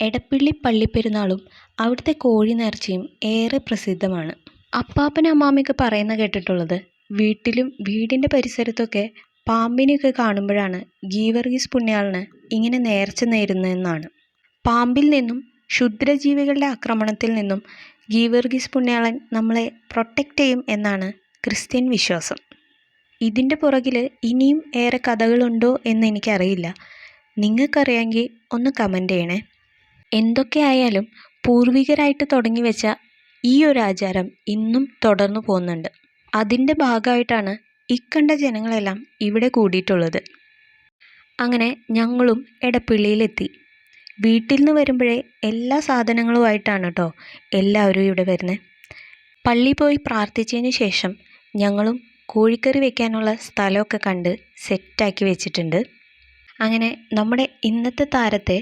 എടപ്പിള്ളി പള്ളിപ്പെരുന്നാളും അവിടുത്തെ കോഴി നേർച്ചയും ഏറെ പ്രസിദ്ധമാണ്. അപ്പാപ്പനും അമ്മാമ്മയൊക്കെ പറയുന്ന കേട്ടിട്ടുള്ളത് വീട്ടിലും വീടിൻ്റെ പരിസരത്തൊക്കെ പാമ്പിനെയൊക്കെ കാണുമ്പോഴാണ് ഗീവർഗീസ് പുണ്യാളന് ഇങ്ങനെ നേർച്ച നേരുന്നതെന്നാണ്. പാമ്പിൽ നിന്നും ക്ഷുദ്രജീവികളുടെ ആക്രമണത്തിൽ നിന്നും ഗീവർഗീസ് പുണ്യാളൻ നമ്മളെ പ്രൊട്ടക്റ്റ് ചെയ്യും എന്നാണ് ക്രിസ്ത്യൻ വിശ്വാസം. ഇതിൻ്റെ പുറകിൽ ഇനിയും ഏറെ കഥകളുണ്ടോ എന്ന് എനിക്കറിയില്ല. നിങ്ങൾക്കറിയാമെങ്കിൽ ഒന്ന് കമൻ്റ് ചെയ്യണേ. എന്തൊക്കെയായാലും പൂർവികരായിട്ട് തുടങ്ങി വെച്ച ഈ ഒരു ആചാരം ഇന്നും തുടർന്നു പോകുന്നുണ്ട്. അതിൻ്റെ ഭാഗമായിട്ടാണ് ഇക്കണ്ട ജനങ്ങളെല്ലാം ഇവിടെ കൂടിയിട്ടുള്ളത്. അങ്ങനെ ഞങ്ങളും എടപ്പിള്ളിയിലെത്തി. വീട്ടിൽ നിന്ന് വരുമ്പോഴേ എല്ലാ സാധനങ്ങളുമായിട്ടാണ് കേട്ടോ എല്ലാവരും ഇവിടെ വരുന്നത്. പള്ളി പോയി പ്രാർത്ഥിച്ചതിന് ശേഷം ഞങ്ങളും കോഴിക്കറി വെക്കാനുള്ള സ്ഥലമൊക്കെ കണ്ട് സെറ്റാക്കി വെച്ചിട്ടുണ്ട്. അങ്ങനെ നമ്മുടെ ഇന്നത്തെ താരത്തെ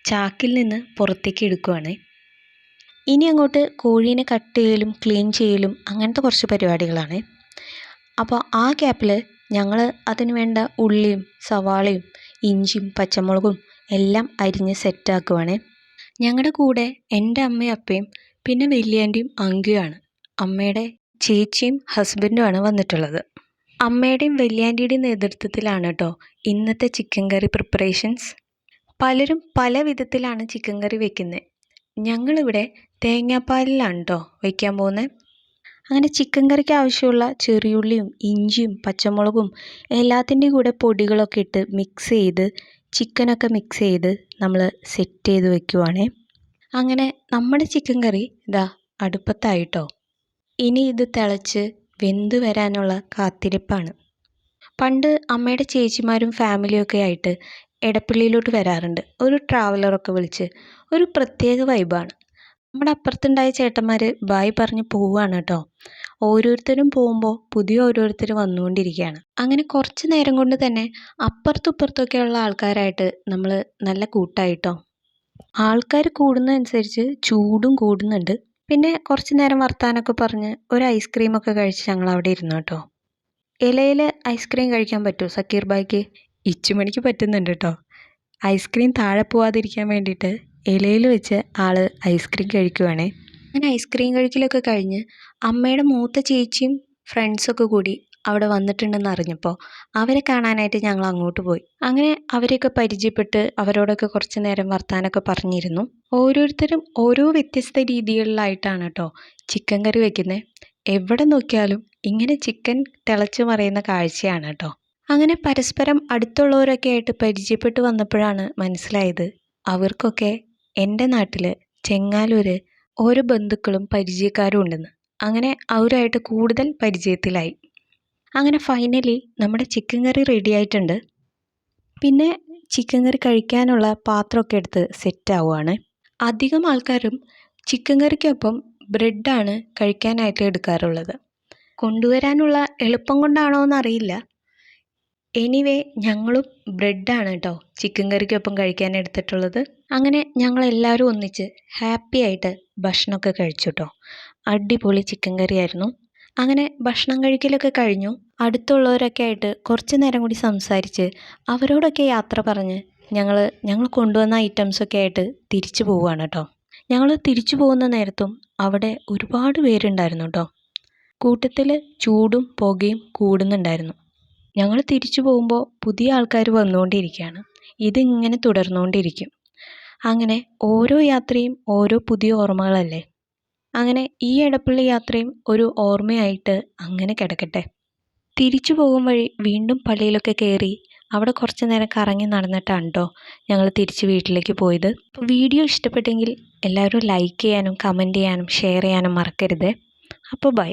ചാക്കിൽ നിന്ന് പുറത്തേക്ക് എടുക്കുവാണ്. ഇനി അങ്ങോട്ട് കോഴീനെ കട്ട് ചെയ്യലും ക്ലീൻ ചെയ്യലും അങ്ങനത്തെ കുറച്ച് പരിപാടികളാണ്. അപ്പോൾ ആ ഗ്യാപ്പിൽ ഞങ്ങൾ അതിന് വേണ്ട ഉള്ളിയും സവാളയും ഇഞ്ചിയും പച്ചമുളകും എല്ലാം അരിഞ്ഞ് സെറ്റാക്കുവാണ്. ഞങ്ങളുടെ കൂടെ എൻ്റെ അമ്മയും അപ്പയും പിന്നെ വലിയാൻ്റെയും അങ്കിയുമാണ്. അമ്മയുടെ ചേച്ചിയും ഹസ്ബൻഡുമാണ് വന്നിട്ടുള്ളത്. അമ്മയുടെയും വലിയാൻ്റെയുടെയും നേതൃത്വത്തിലാണ് കേട്ടോ ഇന്നത്തെ ചിക്കൻ കറി പ്രിപ്പറേഷൻസ്. പലരും പല വിധത്തിലാണ് ചിക്കൻ കറി വെക്കുന്നത്. ഞങ്ങളിവിടെ തേങ്ങാപ്പാലിലാണ് കേട്ടോ വയ്ക്കാൻ പോകുന്നത്. അങ്ങനെ ചിക്കൻ കറിക്ക് ആവശ്യമുള്ള ചെറിയുള്ളിയും ഇഞ്ചിയും പച്ചമുളകും എല്ലാത്തിൻ്റെയും കൂടെ പൊടികളൊക്കെ ഇട്ട് മിക്സ് ചെയ്ത് ചിക്കനൊക്കെ മിക്സ് ചെയ്ത് നമ്മൾ സെറ്റ് ചെയ്ത് വെക്കുവാണേ. അങ്ങനെ നമ്മുടെ ചിക്കൻ കറി ഇതാ അടുപ്പത്തായിട്ടോ. ഇനി ഇത് തിളച്ച് വെന്ത് വരാനുള്ള കാത്തിരിപ്പാണ്. പണ്ട് അമ്മയുടെ ചേച്ചിമാരും ഫാമിലിയൊക്കെ ആയിട്ട് എടപ്പള്ളിയിലോട്ട് വരാറുണ്ട്. ഒരു ട്രാവലറൊക്കെ വിളിച്ച് ഒരു പ്രത്യേക വൈബാണ്. നമ്മുടെ അപ്പുറത്തുണ്ടായ ചേട്ടന്മാർ ബായ് പറഞ്ഞ് പോവുകയാണ് കേട്ടോ. ഓരോരുത്തരും പോകുമ്പോൾ പുതിയ ഓരോരുത്തർ വന്നുകൊണ്ടിരിക്കുകയാണ്. അങ്ങനെ കുറച്ച് നേരം കൊണ്ട് തന്നെ അപ്പുറത്തും ഇപ്പുറത്തൊക്കെയുള്ള ആൾക്കാരായിട്ട് നമ്മൾ നല്ല കൂട്ടായിട്ടോ. ആൾക്കാർ കൂടുന്നതനുസരിച്ച് ചൂടും കൂടുന്നുണ്ട്. പിന്നെ കുറച്ച് നേരം വർത്താനമൊക്കെ പറഞ്ഞ് ഒരു ഐസ്ക്രീമൊക്കെ കഴിച്ച് ഞങ്ങൾ അവിടെ ഇരുന്നു കേട്ടോ. ഇലയിൽ ഐസ്ക്രീം കഴിക്കാൻ പറ്റുമോ സക്കീർ ബായ്ക്ക്? ഇച്ചുമണിക്ക് പറ്റുന്നുണ്ട് കേട്ടോ. ഐസ്ക്രീം താഴെ പോവാതിരിക്കാൻ വേണ്ടിയിട്ട് ഇലയിൽ വെച്ച് ആൾ ഐസ്ക്രീം കഴിക്കുവാണേ. അങ്ങനെ ഐസ്ക്രീം കഴിക്കലൊക്കെ കഴിഞ്ഞ് അമ്മയുടെ മൂത്ത ചേച്ചിയും ഫ്രണ്ട്സൊക്കെ കൂടി അവിടെ വന്നിട്ടുണ്ടെന്ന് അറിഞ്ഞപ്പോൾ അവരെ കാണാനായിട്ട് ഞങ്ങൾ അങ്ങോട്ട് പോയി. അങ്ങനെ അവരെയൊക്കെ പരിചയപ്പെട്ട് അവരോടൊക്കെ കുറച്ച് നേരം വർത്താനമൊക്കെ പറഞ്ഞിരുന്നു. ഓരോരുത്തരും ഓരോ വ്യത്യസ്ത രീതികളിലായിട്ടാണ് കേട്ടോ ചിക്കൻ കറി വയ്ക്കുന്നത്. എവിടെ നോക്കിയാലും ഇങ്ങനെ ചിക്കൻ തിളച്ച് മറിയുന്ന കാഴ്ചയാണ് കേട്ടോ. അങ്ങനെ പരസ്പരം അടുത്തുള്ളവരൊക്കെ ആയിട്ട് പരിചയപ്പെട്ട് വന്നപ്പോഴാണ് മനസ്സിലായത് അവർക്കൊക്കെ എൻ്റെ നാട്ടിൽ ചെങ്ങാലൂർ ഓരോ ബന്ധുക്കളും പരിചയക്കാരും ഉണ്ടെന്ന്. അങ്ങനെ അവരുമായിട്ട് കൂടുതൽ പരിചയത്തിലായി. അങ്ങനെ ഫൈനലി നമ്മുടെ ചിക്കൻ കറി റെഡി ആയിട്ടുണ്ട്. പിന്നെ ചിക്കൻ കറി കഴിക്കാനുള്ള പാത്രമൊക്കെ എടുത്ത് സെറ്റ് ആവുകയാണ്. അധികം ആൾക്കാരും ചിക്കൻ കറിക്കൊപ്പം ബ്രെഡാണ് കഴിക്കാനായിട്ട് എടുക്കാറുള്ളത്. കൊണ്ടുവരാനുള്ള എളുപ്പം കൊണ്ടാണോ എന്നറിയില്ല. എനിവേ ഞങ്ങളും ബ്രെഡാണ് കേട്ടോ ചിക്കൻ കറിക്കൊപ്പം കഴിക്കാൻ എടുത്തിട്ടുള്ളത്. അങ്ങനെ ഞങ്ങളെല്ലാവരും ഒന്നിച്ച് ഹാപ്പി ആയിട്ട് ഭക്ഷണമൊക്കെ കഴിച്ചു കേട്ടോ. അടിപൊളി ചിക്കൻ കറിയായിരുന്നു. അങ്ങനെ ഭക്ഷണം കഴിക്കലൊക്കെ കഴിഞ്ഞു. അടുത്തുള്ളവരൊക്കെ ആയിട്ട് കുറച്ച് നേരം കൂടി സംസാരിച്ച് അവരോടൊക്കെ യാത്ര പറഞ്ഞ് ഞങ്ങൾ കൊണ്ടുവന്ന ഐറ്റംസൊക്കെ ആയിട്ട് തിരിച്ചു പോവുകയാണ് കേട്ടോ. ഞങ്ങൾ തിരിച്ചു പോകുന്ന നേരത്തും അവിടെ ഒരുപാട് പേരുണ്ടായിരുന്നു കേട്ടോ. കൂട്ടത്തിൽ ചൂടും പുകയും കൂടുന്നുണ്ടായിരുന്നു. ഞങ്ങൾ തിരിച്ചു പോകുമ്പോൾ പുതിയ ആൾക്കാർ വന്നുകൊണ്ടിരിക്കുകയാണ്. ഇതിങ്ങനെ തുടർന്നുകൊണ്ടിരിക്കും. അങ്ങനെ ഓരോ യാത്രയും ഓരോ പുതിയ ഓർമ്മകളല്ലേ. അങ്ങനെ ഈ എടപ്പള്ളി യാത്രയും ഒരു ഓർമ്മയായിട്ട് അങ്ങനെ കിടക്കട്ടെ. തിരിച്ചു പോകും വഴി വീണ്ടും പള്ളിയിലൊക്കെ കയറി അവിടെ കുറച്ച് നേരം കറങ്ങി നടന്നിട്ടാണ് കേട്ടോ ഞങ്ങൾ തിരിച്ച് വീട്ടിലേക്ക് പോയത്. അപ്പോൾ വീഡിയോ ഇഷ്ടപ്പെട്ടെങ്കിൽ എല്ലാവരും ലൈക്ക് ചെയ്യാനും കമൻറ്റ് ചെയ്യാനും ഷെയർ ചെയ്യാനും മറക്കരുത്. അപ്പോൾ ബൈ.